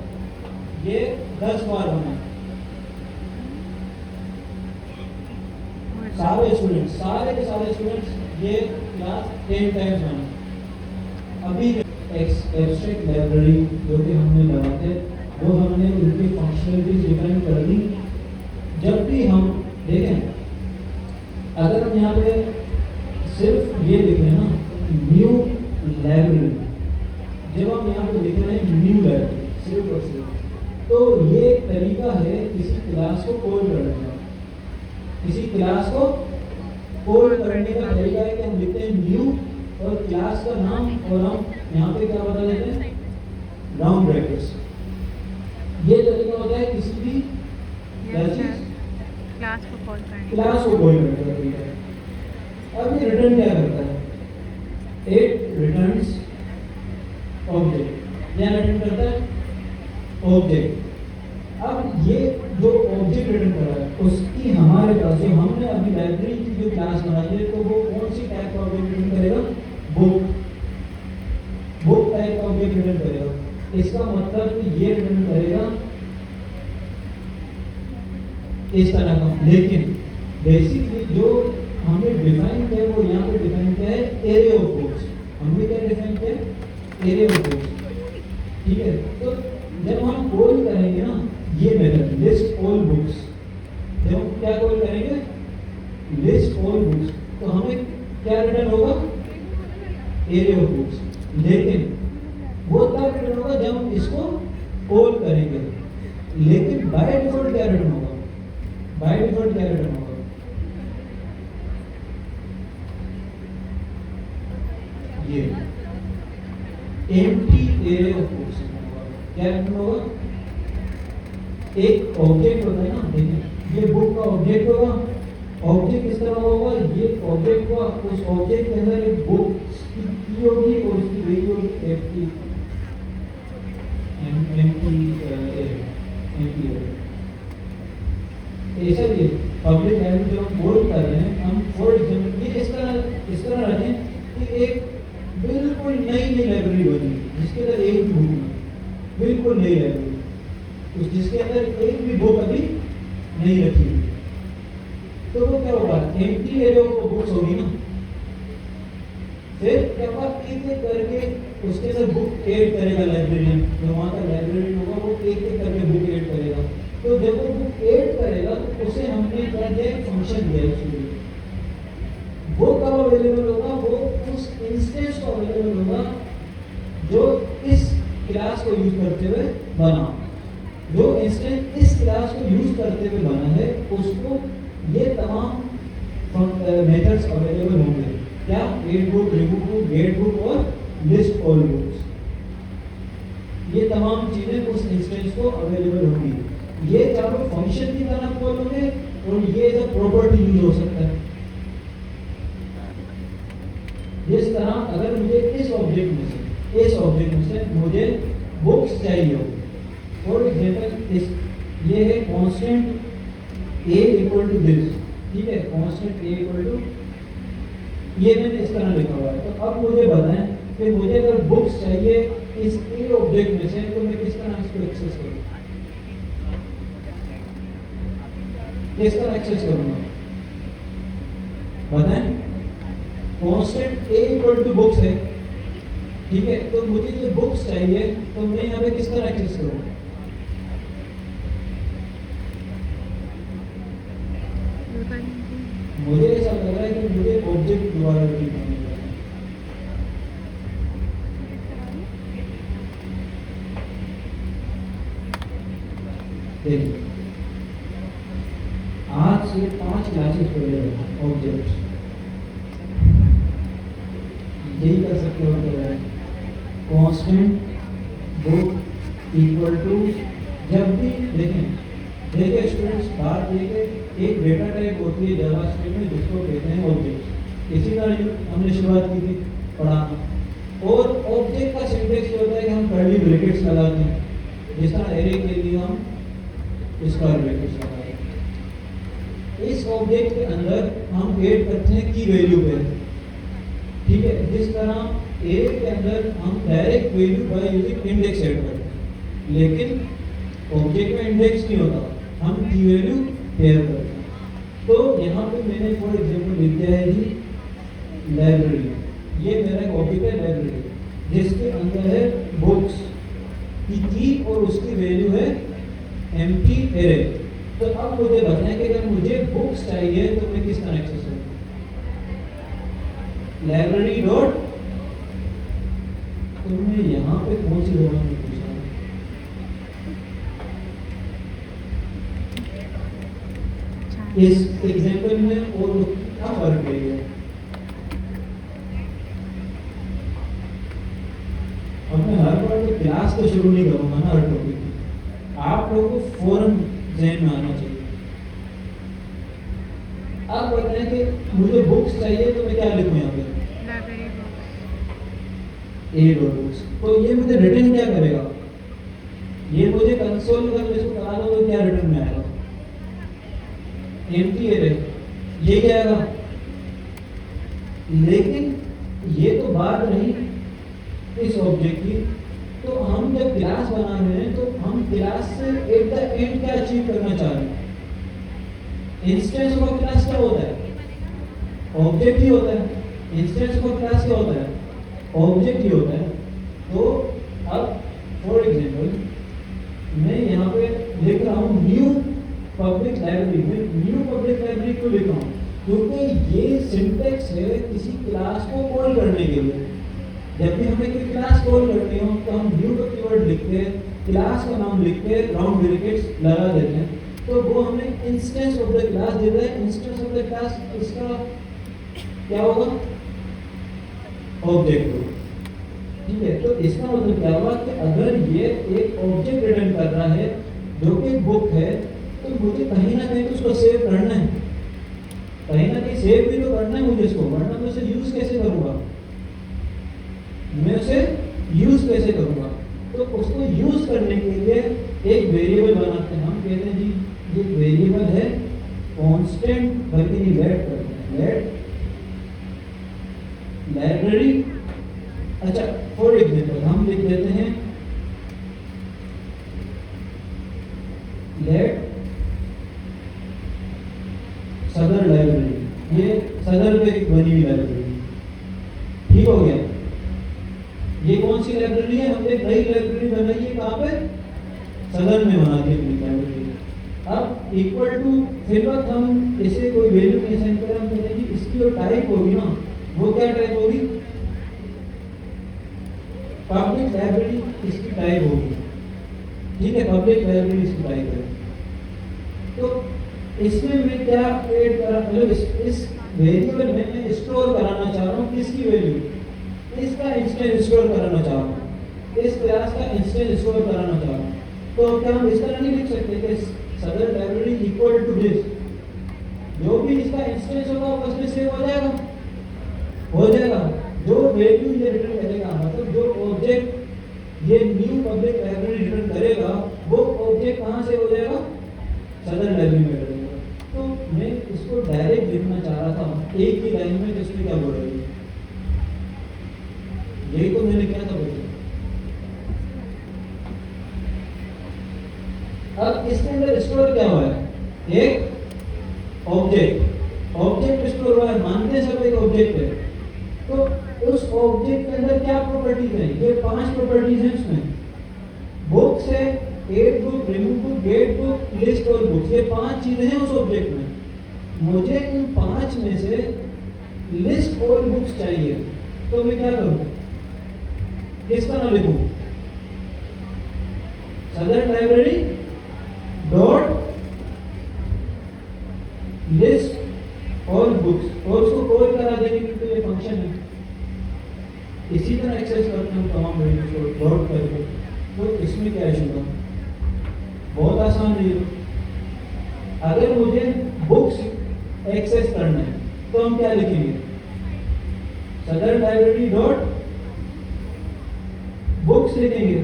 ये 10 बार होना, सारे स्टूडेंट्स, सारे के सारे स्टूडेंट्स ये क्लास 10 टाइम्स होना। अभी एब्स्ट्रैक्ट लाइब्रेरी जो कि हमने लगाते वो हमने उनकी फंक्शनलिटीज डिफाइन कर दी। जब भी हम देखें, अगर हम यहाँ पे सिर्फ ये लिख रहे हैं ना न्यू लाइब्रेरी, जब हम यहाँ पे लिख रहे हैं न्यू लाइब्रेरी सिर्फ और सिर्फ, तो ये एक तरीका है किसी क्लास को कॉल करने का, किसी क्लास को कॉल करने का तरीका है कि हम लिखते हैं न्यू और क्लास का नाम, और हम यहाँ पे क्या बता देते हैं राउंड ब्रैकेट्स। ये तरीका होता है किसी भी क्लास को कॉल करने, क्लास को कॉल करने का तरीका। अब ये रिटर्न क्या करता है, इट रिटर्न्स ऑब्जेक्ट, क्या रिटर्न करता है ऑब्जेक्ट। अब ये जो ऑब्जेक्ट रिटर्न कर रहा है उसकी हमारे पास जो हमने अभी लाइब्रेरी की जो क्लास बनाई है तो वो कौन सी टाइप का ऑब्जेक्ट रिटर्न करेगा, बुक, बुक टाइप का ऑब्जेक्ट रिटर्न करेगा। इसका मतलब कि ये रिटर्न करेगा इस तरह का, लेकिन बेसिकली जो हमने डिफाइन किया वो यहाँ पे डिफाइन किया है एरे ऑफ बुक्स। हमने क्या डिफाइन किया है, एरे ऑफ बुक्स, ठीक है। तो जब हम कॉल करेंगे ना ये मेथड लिस्ट ऑल बुक्स, जब हम क्या कॉल करेंगे लिस्ट ऑल बुक्स, तो हमें क्या रिटर्न होगा, एरे ऑफ बुक्स। लेकिन वो तब रिटर्न होगा जब हम इसको कॉल करेंगे, लेकिन बाय डिफॉल्ट क्या रिटर्न होगा, बाय डिफॉल्ट क्या रिटर्न होगा, ये एम्प्टी एरे ऑफ बुक्स। क्या रिटर्न होगा, एक ऑब्जेक्ट होता है ना, देखिए ये बुक का ऑब्जेक्ट होगा, ऑब्जेक्ट किस तरह होगा, ये ऑब्जेक्ट होगा, उस ऑब्जेक्ट के अंदर एक बुक की होगी और उसकी वैल्यू होगी एम्प्टी ऐसा भी पब्लिक लाइब्रेरी जो हम बोर्ड कर रहे हैं, हम फॉर एग्जाम्पल ये इस तरह रखें कि एक बिल्कुल नई लाइब्रेरी बनी जिसके अंदर एक भी बुक नहीं, बिल्कुल नई लाइब्रेरी जिसके अंदर एक भी बुक अभी नहीं रखी हुई, तो वो क्या होगा, एम्प्टी एरिया को बुक्स होगी ना। फिर क्या होगा, एक एक करके उसके अंदर बुक ऐड करेगा लाइब्रेरियन, जो वहाँ का लाइब्रेरियन होगा वो एक एक करके बुक ऐड करेगा। तो जब वो बुक ऐड करेगा तो उसे हमने क्या दिया, एक फंक्शन दिया उसके लिए। वो कब अवेलेबल होगा, वो उस इंस्टेंस को अवेलेबल होगा जो इस क्लास को यूज करते हुए बना, जो इंस्टेंस इस क्लास को यूज करते हुए बना है उसको ये तमाम मेथड्स अवेलेबल होंगे। क्या, add book, remove book, get book और लिस्ट ऑल बुक्स, ये तमाम चीजें उस इंस्टेंस को अवेलेबल होंगी। ये चारों फंक्शन की तरह कॉल होंगे और ये एज अ प्रॉपर्टी यूज हो सकता है। जिस तरह अगर मुझे इस ऑब्जेक्ट में से मुझे बुक्स चाहिए हो, फॉर एग्जाम्पल ये है constant A equal to this, ठीक है, कांस्टेंट ए इक्वल टू, ये मैंने इस तरह लिखा हुआ है। तो अब मुझे बताएं कि मुझे अगर बुक्स चाहिए इस ए ऑब्जेक्ट में से, तो मैं किस तरह इसको एक्सेस करूँ, किस तरह एक्सेस करूँगा बताएं। Constant A equal to books है, ठीक है, तो मुझे जो बुक्स चाहिए तो मैं यहाँ पे किस तरह एक्सेस करूँ, मुझे ऐसा लग रहा है कि मुझे ऑब्जेक्ट द्वारा रीड करना है। देखिए आज से 5 क्लासेस पहले ऑब्जेक्ट यही कर सकते हो, कांस्टेंट बुक इक्वल टू, जब भी देखिए स्टूडेंट्स बात ये कि एक डेटा टाइप होती है जावास्क्रिप्ट में जिसको कहते हैं ऑब्जेक्ट। इसी तरह हमने शुरुआत की थी पढ़ाना, और ऑब्जेक्ट का सिंटैक्स होता है कि हम कर्ली ब्रैकेट्स लगाते हैं, जिस तरह एरे के लिए हम स्क्वायर ब्रैकेट्स लगाते हैं। इस ऑब्जेक्ट के अंदर हम ऐड करते हैं की वैल्यू पे, ठीक है, जिस तरह एरे के अंदर हम direct value by using index add करते हैं, लेकिन ऑब्जेक्ट में इंडेक्स नहीं होता, हम की वैल्यू पेयर करते हैं। तो यहाँ पे मैंने फॉर एग्जाम्पल लिख दिया है जी लाइब्रेरी, ये मेरा एक ऑब्जेक्ट है लाइब्रेरी, जिसके अंदर है बुक्स की और उसकी वैल्यू है एम्प्टी एरे। तो अब मुझे बताएं कि अगर मुझे बुक्स चाहिए तो मैं किस तरह एक्सेस करूँ, लाइब्रेरी डॉट, तो मैं यहाँ पे कौन सी जगह में पूछा, इस एग्जाम्पल में और क्या फर्क है, अब मैं हर बार तो क्लास तो शुरू नहीं करूंगा ना हर टॉपिक की, आप लोगों को फौरन ज़हन में आना चाहिए। आप बताएं कि मुझे बुक्स चाहिए तो मैं क्या लिखूं यहाँ पे, ए डॉट बुक्स, तो ये मुझे रिटर्न क्या करेगा, ये मुझे कंसोल में अगर इसको करा दो तो क्या रिटर्न में आएगा, एम्प्टी एरे, ये क्या आएगा। लेकिन ये तो बात रही इस ऑब्जेक्ट की, तो हम जब क्लास बना रहे हैं तो हम क्लास से एट द एंड क्या अचीव करना चाह रहे हैं, इंस्टेंस ऑफ क्लास क्या होता है, ऑब्जेक्ट ही होता है, इंस्टेंस ऑफ क्लास क्या होता है, ऑब्जेक्ट ही होता है। तो अब फॉर एग्जाम्पल मैं यहाँ पे लिख रहा हूँ न्यू पब्लिक लाइब्रेरी, में न्यू पब्लिक लाइब्रेरी क्यों लिख रहा हूँ, क्योंकि ये सिंटैक्स है किसी क्लास को कॉल करने के लिए। जब भी हमें कोई क्लास कॉल करनी हो तो हम न्यू का कीवर्ड लिख के क्लास का नाम लिख के राउंड ब्रैकेट्स लगा देते हैं, तो वो हमें इंस्टेंस ऑफ द क्लास देता है। इंस्टेंस ऑफ द क्लास इसका क्या होगा, ऑब्जेक्ट होगा, ठीक है। तो इसका मतलब क्या हुआ कि अगर ये एक ऑब्जेक्ट रिटर्न कर रहा है जो कि एक बुक है, तो मुझे कहीं ना कहीं तो उसको सेव करना है, कहीं ना कहीं सेव भी तो करना है मुझे इसको, वरना मैं उसे यूज कैसे करूंगा, मैं उसे यूज कैसे करूंगा। तो उसको यूज करने के लिए एक वेरिएबल बनाते हैं, हम कहते हैं जी ये वेरिएबल है कांस्टेंट बल्कि नहीं लेट करते हैं, लेट लाइब्रेरी। अच्छा फॉर एग्जाम्पल हम लिख देते हैं लेट सदर लाइब्रेरी, ये सदर पे एक बनी हुई लाइब्रेरी, ठीक हो गया। ये कौन सी लाइब्रेरी है, हमने एक नई लाइब्रेरी बनाई है, कहाँ पे, सदर में बना दी अपनी लाइब्रेरी। अब इक्वल टू फिर वक्त हम इसे कोई वैल्यू नहीं असाइन करें, हम कहते हैं कि इसकी जो टाइप होगी ना वो क्या टाइप होगी, पब्लिक लाइब्रेरी इसकी टाइप होगी, ठीक है, पब्लिक लाइब्रेरी इसकी टाइप है। तो इसमें मैं क्या ऐड करा, मतलब इस वेरिएबल में मैं स्टोर कराना चाह रहा हूँ किसकी वैल्यू, इसका इंस्टेंस स्टोर कराना चाह रहा हूँ, इस क्लास का इंस्टेंस स्टोर कराना चाह रहा हूँ। तो क्या हम इस तरह नहीं लिख सकते कि सदर लाइब्रेरी इक्वल टू दिस, जो भी इसका इंस्टेंस होगा वो उसमें सेव हो जाएगा, जो वैल्यू ये रिटर्न करेगा, मतलब जो ऑब्जेक्ट ये न्यू पब्लिक लाइब्रेरी रिटर्न करेगा वो ऑब्जेक्ट कहाँ से हो जाएगा, सदर लाइब्रेरी में करेगा। तो मैं इसको डायरेक्ट लिखना चाह रहा था एक ही लाइन में, तो इसमें क्या बोल रही है, यही तो मैंने क्या था बोला। अब इसके अंदर स्टोर क्या हुआ है, एक ऑब्जेक्ट स्टोर हुआ है, मानते हैं सब एक ऑब्जेक्ट है। तो उस ऑब्जेक्ट के अंदर क्या प्रॉपर्टीज है, ये 5 प्रॉपर्टीज हैं उसमें, बुक्स है, add book, remove book, get book, list all books, ये 5 चीजें हैं उस ऑब्जेक्ट में। मुझे इन 5 में से लिस्ट और बुक्स चाहिए, तो मैं क्या करूं, किस तरह लिखूं, सदर library dot list all books, और उसको कॉल करा देंगे क्योंकि ये फंक्शन है, इसी तरह एक्सेस करते हैं तमाम वैल्यूज को डॉट करके। तो इसमें क्या इशू था, बहुत आसान है। अगर मुझे बुक्स एक्सेस करना है तो हम क्या लिखेंगे, सदर लाइब्रेरी डॉट बुक्स लिखेंगे।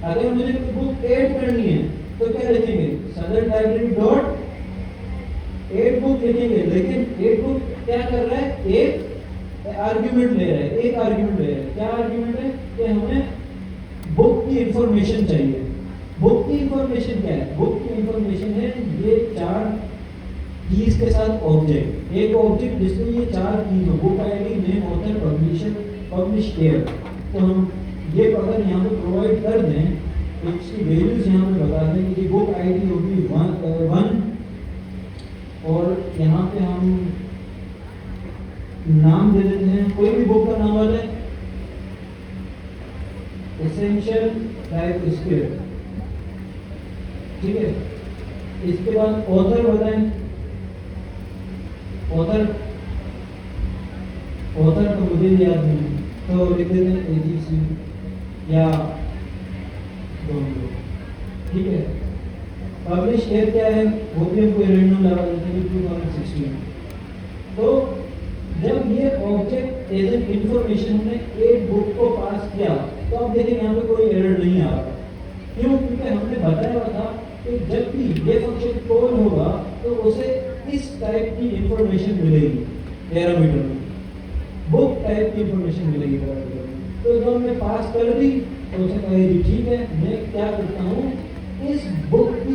अगर मुझे बुक ऐड करनी है तो क्या लिखेंगे, सदर लाइब्रेरी डॉट ऐड बुक लिखेंगे। लेकिन ऐड बुक क्या कर रहा है, एक आर्ग्यूमेंट ले रहा है, क्या आर्ग्यूमेंट है कि हमें बुक की इंफॉर्मेशन चाहिए। बुक की इंफॉर्मेशन क्या है, बुक की इंफॉर्मेशन है ये 4 कीज के साथ ऑब्जेक्ट, एक ऑब्जेक्ट जिसमें ये 4 कीज हो, book ID, name, author, publisher, publish year. तो हम ये अगर यहाँ पे प्रोवाइड कर दें तो इसकी वैल्यूज यहाँ पे बता दें कि बुक आईडी होगी 1 और यहाँ पे हम नाम दे देते हैं, कोई भी बुक का नाम आ जाए, एसेंशियल लाइफ स्किल, ठीक है। इसके बाद ऑथर बताएं, ऑथर तो मुझे याद नहीं, तो लिख देते हैं AGC या ठीक है। पब्लिश ईयर क्या है, वो भी हमको रैंडम लगा देते हैं 2016। तो जब ये ऑब्जेक्ट एज एन इंफॉर्मेशन ने एक बुक को पास किया तो आप देखेंगे यहाँ पे कोई एरर नहीं आ रहा। क्यों, क्योंकि हमने बताया था कि जब भी ये फंक्शन कॉल होगा तो उसे इस टाइप की इंफॉर्मेशन मिलेगी, पैरामीटर में बुक टाइप की इंफॉर्मेशन मिलेगी पैरामीटर में। तो जब हमने पास कर दी तो उसे कहेगी ठीक है, मैं क्या करता हूँ, इस बुक की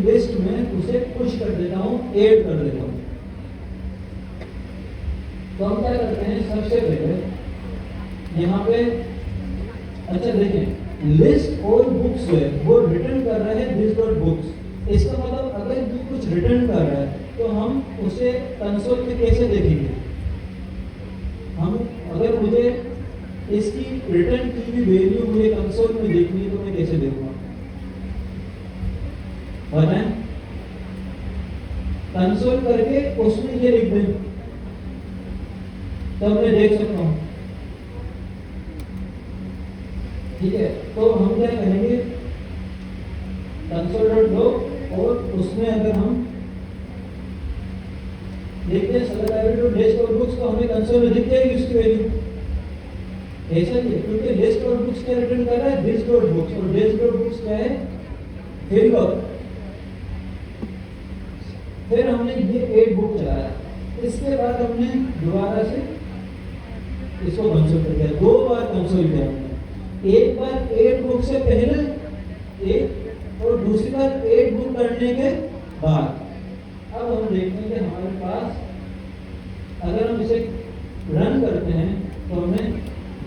लिस्ट में उसे पुश कर देता हूँ, ऐड कर देता हूँ। तो हम क्या करते हैं, सबसे पहले यहाँ पे अच्छा देखें, लिस्ट और बुक्स है वो रिटर्न कर रहा है दिस डॉट बुक्स। इसका मतलब अगर ये कुछ रिटर्न कर रहा है तो हम उसे कंसोल में कैसे देखेंगे, हम अगर मुझे इसकी रिटर्न की भी वैल्यू मुझे कंसोल में देखनी है तो मैं कैसे देखूंगा, बताएं। कंसोल करके उसमें ये लिख दें तब मैं देख सकता हूं, ठीक है। तो हम क्या करेंगे, console.log और उसमें अगर हम देखते हैं सदर लाइब्रेरी लिस्ट और बुक्स तो हमें कंसोल में दिख जाएगी उसकी वैल्यू, ऐसा नहीं, क्योंकि लिस्ट और बुक्स क्या रिटर्न कर रहा है, दिस डॉट बुक्स, और दिस डॉट बुक्स क्या है, फिल फिर हमने ये 8 बुक चलाया, इसके बाद हमने दोबारा से इसको कंसोल कर दिया, 2 बार कंसोल किया हमने, एक बार 8 बुक से पहले एक और दूसरी बार 8 बुक करने के बाद। अब हम देखते हैं कि हमारे पास अगर हम इसे रन करते हैं तो हमें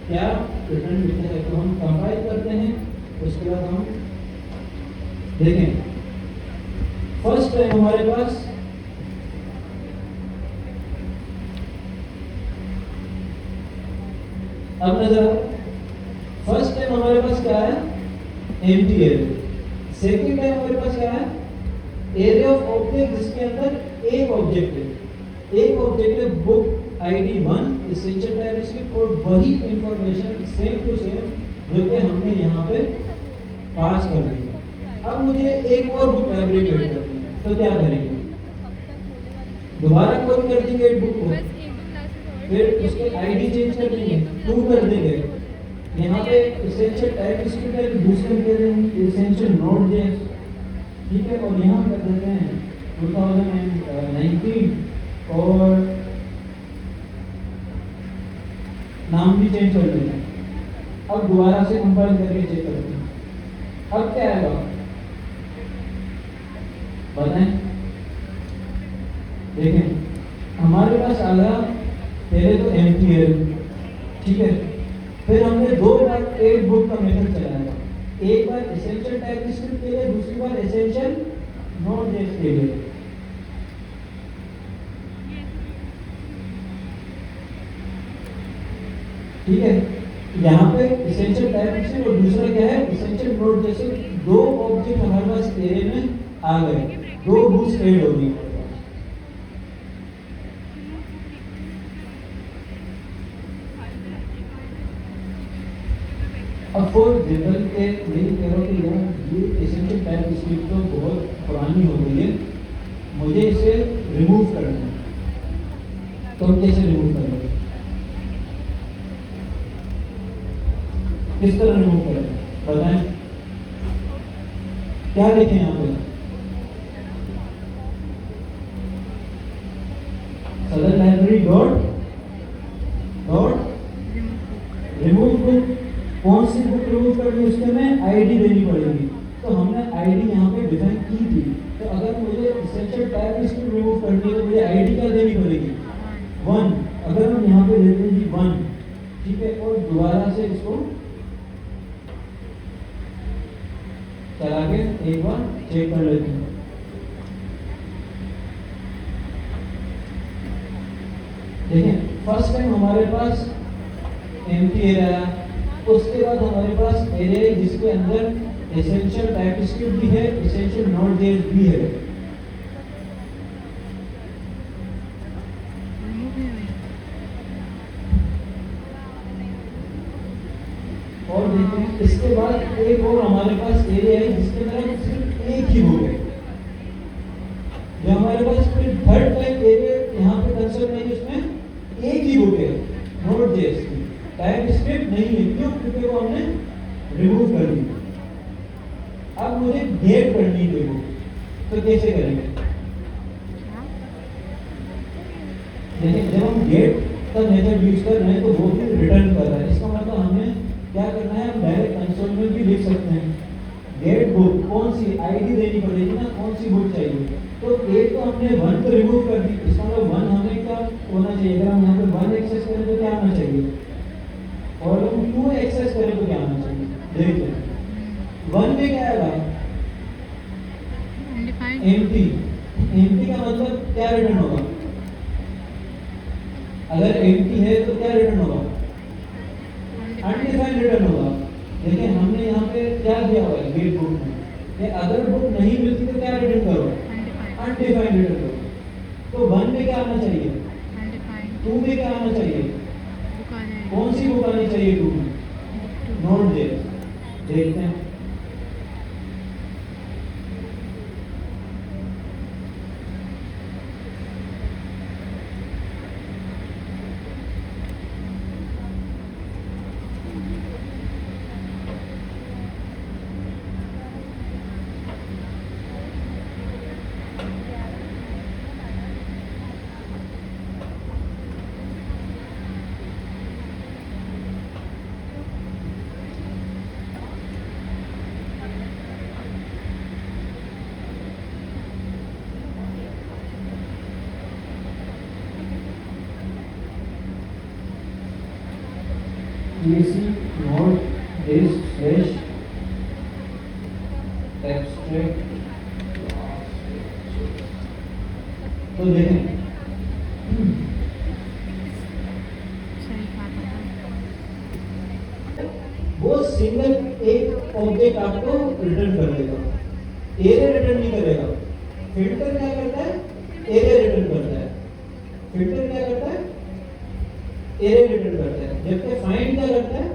क्या रिटर्न मिलता है। तो हम कंपाइल करते हैं, उसके बाद हम देखें फर्स्ट टाइम हमारे पास अब नजर फर्स्ट टाइम हमारे पास क्या है, एम्प्टी एरिया। सेकेंड टाइम हमारे पास क्या है, एरिया ऑफ ऑब्जेक्ट जिसके अंदर एक ऑब्जेक्ट है, एक ऑब्जेक्ट है बुक आईडी 1 एसेंशियल टाइप और वही इंफॉर्मेशन सेम टू सेम जो कि हमने यहाँ पे पास कर दी। अब मुझे एक और बुक लाइब्रेरी ऐड करनी है, तो क्या करेंगे, दोबारा कॉल कर देंगे एक बुक को, फिर उसकी आईडी चेंज कर देंगे, 2 कर देंगे। यहाँ पे एसेंशियल टाइप स्क्रिप्ट है, दूसरे में दे देंगे एसेंशियल नोड जेएस, ठीक है, और यहाँ कर देते हैं 2019 और नाम भी चेंज कर देते हैं। अब दोबारा से कंपाइल करके चेक करते हैं, अब क्या आएगा बताएं। देखें हमारे पास आ गया पहले तो एमटीएल, ठीक है, फिर हमने 2 बार 8 बुक का मेथड चलाया, एक बार एसेंशियल टाइप स्क्रिप्ट के लिए, दूसरी बार एसेंशियल नोड जेएस के लिए। ठीक है, यहाँ पे एसेंशियल टाइप स्क्रिप्ट और दूसरा क्या है एसेंशियल नोड, जैसे 2 ऑब्जेक्ट हमारे पास एरे में आ गए, 2 बुक्स ऐड हो गई। अब फॉर एग्जाम्पल के मैं कह रहा हूँ कि यार ये एसेंशियल टाइप स्क्रिप्ट तो बहुत पुरानी हो गई है, मुझे इसे रिमूव करना है, तो हम कैसे रिमूव करेंगे, किस तरह रिमूव करें बताएं। क्या लिखें यहाँ पे, सदर लाइब्रेरी डॉट रिमूव बुक, कौन सी बुक रिमूव करनी है, उसके में आईडी देनी पड़ेगी, तो हमने आईडी यहाँ पे डिफाइन की थी। तो अगर मुझे एसेंशियल टाइप स्क्रिप्ट रिमूव करनी है तो मुझे आईडी क्या देनी पड़ेगी 1, अगर हम यहाँ पे देते हैं 1, ठीक है, और दोबारा से इसको चला के एक बार चेक कर लेते हैं। देखिए फर्स्ट टाइम हमारे पास एम्प्टी एरिया आया, उसके बाद हमारे पास एरे जिसके अंदर एसेंशियल टाइप स्क्रिप्ट भी है, एसेंशियल नोड जेएस भी है। और देखें इसके बाद एक और हमारे पास एरिया है जिसके अंदर सिर्फ एक ही बुक है, जो हमारे पास फिर थर्ड टाइप एरिया यहाँ पे कंसर्न नहीं, उसमें एक ही बुक है नोड जेएस की, टाइप स्क्रिप्ट नहीं है, क्यों, क्योंकि वो हमने रिमूव कर दी। अब मुझे गेट करनी है वो, तो कैसे करेंगे, देखिए जब हम गेट का मेथड यूज कर रहे हैं तो वो भी रिटर्न कर रहा है, इसका मतलब हमें क्या करना है, हम डायरेक्ट कंसोल में भी लिख सकते हैं गेट बुक, कौन सी आईडी देनी पड़ेगी ना, कौन सी बुक चाहिए। तो एक तो हमने 1 को रिमूव कर दी, इसका मतलब 1 हमें क्या होना चाहिए, अगर हम यहाँ पे 1 एक्सेस करें तो क्या आना चाहिए, और हम 2 एक्सेस करें तो क्या आना चाहिए, देखते हैं 1 में क्या आएगा एम्प्टी, एम्प्टी का मतलब क्या रिटर्न होगा, अगर एम्प्टी है तो क्या रिटर्न होगा, अनडिफाइंड रिटर्न होगा। देखिए हमने यहाँ पे क्या दिया हुआ है गेट बुक में, ये अगर बुक नहीं मिलती तो क्या रिटर्न करो, अनडिफाइंड रिटर्न करो। तो 1 में क्या आना चाहिए, 2 में क्या आना चाहिए, कौन सी बुक आनी चाहिए 2 में, नोड जेएस। देखते हैं TSC note this fresh abstract. तो देखें सही बात है। वो सिंगल एक ऑब्जेक्ट आपको रिटर्न कर देगा, एरे रिटर्न नहीं करेगा। फिल्टर क्या करता है? एरे रिटर्न करता है। फिल्टर क्या करता है? एरे रिटर्न करता है। जबकि फाइंड क्या करता है?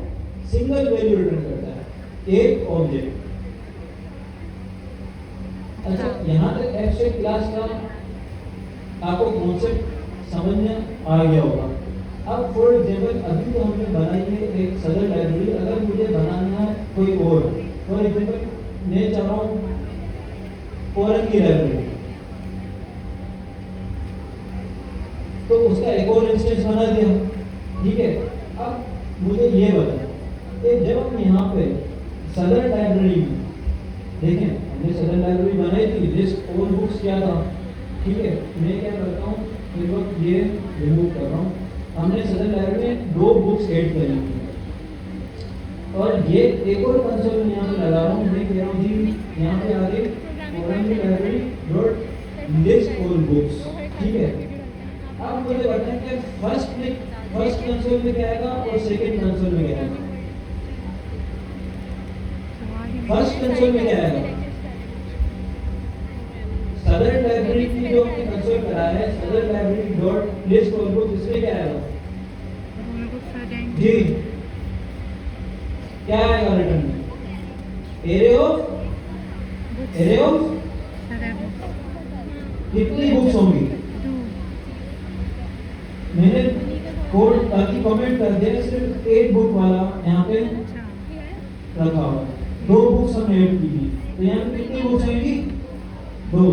सिंगल वैल्यू रिटर्न करता है, एक ऑब्जेक्ट। अच्छा, यहाँ तक एब्स्ट्रैक्ट क्लास का आपको कॉन्सेप्ट समझ में आ गया होगा। अब फॉर एग्जाम्पल अभी तो हमने बनाई है एक सदर लाइब्रेरी। अगर मुझे बनाना है कोई और, फॉर एग्जाम्पल मैं चाह रहा हूँ फॉरेन की लाइब्रेरी, तो उसका एक और इंस्टेंस बना दिया, ठीक है। अब मुझे ये बताओ कि जब हम यहाँ पे सदर लाइब्रेरी में देखें, हमने सदर लाइब्रेरी बनाई थी, लिस्ट और बुक्स क्या था, ठीक है। मैं क्या करता हूँ, इस वक्त ये रिमूव कर रहा हूँ। हमने सदर लाइब्रेरी में 2 बुक्स ऐड करी थी, और ये एक और कंसोल में यहाँ पे लगा रहा हूँ। मैं कह रहा हूँ जी यहाँ पे आगे फॉरेन की library dot list all books, ठीक है। अब मुझे बताएं कि फर्स्ट कंसोल में क्या आएगा और सेकंड कंसोल में क्या आएगा? फर्स्ट कंसोल में क्या आएगा? सदर लाइब्रेरी की जो हमने कंसोल करा है, सदर library dot list all books, इसमें क्या आएगा जी? क्या आएगा रिटर्न में? एरे ऑफ कितनी बुक्स होंगी? मैंने कोड ताकि कमेंट कर दिया, सिर्फ 8 बुक वाला यहाँ पे रखा हुआ। 2 बुक्स हमने ऐड की थी, तो यहाँ पे कितनी बुक्स आएंगी? 2।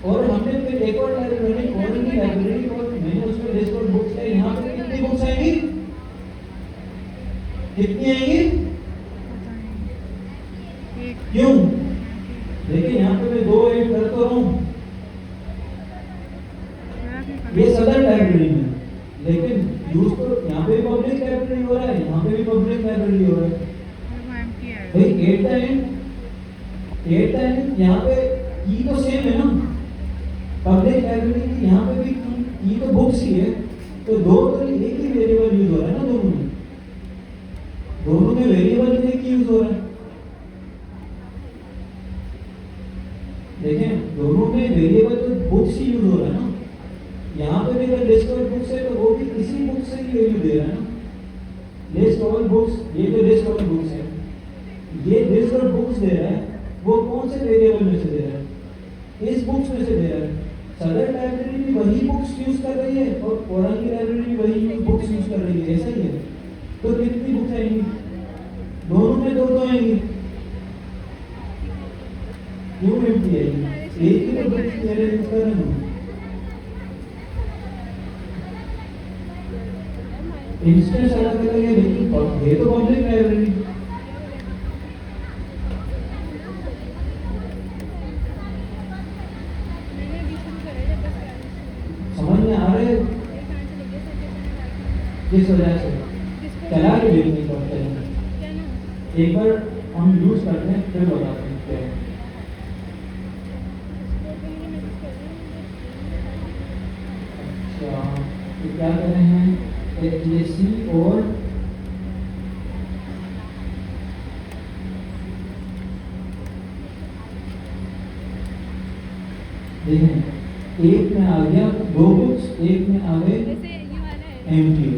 और हमने फिर एक और लाइब्रेरी फॉरेन की लाइब्रेरी, और मैंने उसमें लिस्ट ऑफ बुक्स है, यहाँ पे कितनी बुक्स आएंगी? कितनी आएंगी? क्यों? देखिए यहाँ पे मैं 2 ऐड करता हूँ, ये सदर लाइब्रेरी में, लेकिन यूज तो यहाँ पे भी पब्लिक लाइब्रेरी हो रहा है, यहाँ पे भी पब्लिक लाइब्रेरी हो रहा है। भाई एट द एंड यहाँ पे की तो सेम है ना, पब्लिक लाइब्रेरी की यहाँ पे भी की तो बुक्स ही है, तो दो तो एक ही वेरिएबल यूज हो रहा है ना, दोनों में वेरिएबल एक ही यूज हो रहा है। देखें दोनों में वेरिएबल तो बुक्स ही यूज हो रहा है ना। यहाँ पे भी अगर लिस्ट ऑफ बुक्स है तो वो भी इसी बुक से ही वैल्यू दे रहा है ना, लिस्ट ऑफ बुक्स। ये जो लिस्ट ऑफ बुक्स है, ये लिस्ट ऑफ बुक्स दे रहा है, वो कौन से वेरिएबल में से दे रहा है? इस बुक्स में से दे रहा है। सदर लाइब्रेरी भी वही बुक्स यूज कर रही है और फॉरेन की लाइब्रेरी भी वही बुक्स यूज कर रही है, ऐसा ही है। तो कितनी बुक्स आएंगी? दोनों में 2 आएंगी। क्यों एम्प्टी आएगी? एक ही तो बुक्स मेरे यूज कर रहे हैं। इंस्टेंस अलग अलग है, लेकिन ये तो पब्लिक लाइब्रेरी। समझ में आ रहे? किस वजह से चला के देखनी पड़ता है। एक बार हम यूज करते हैं फिर बताते हैं क्या है। अच्छा, तो क्या कर रहे हैं? एचएससी और देखें, एक में आ गया 2 बुक्स, एक में आ गए एमटी।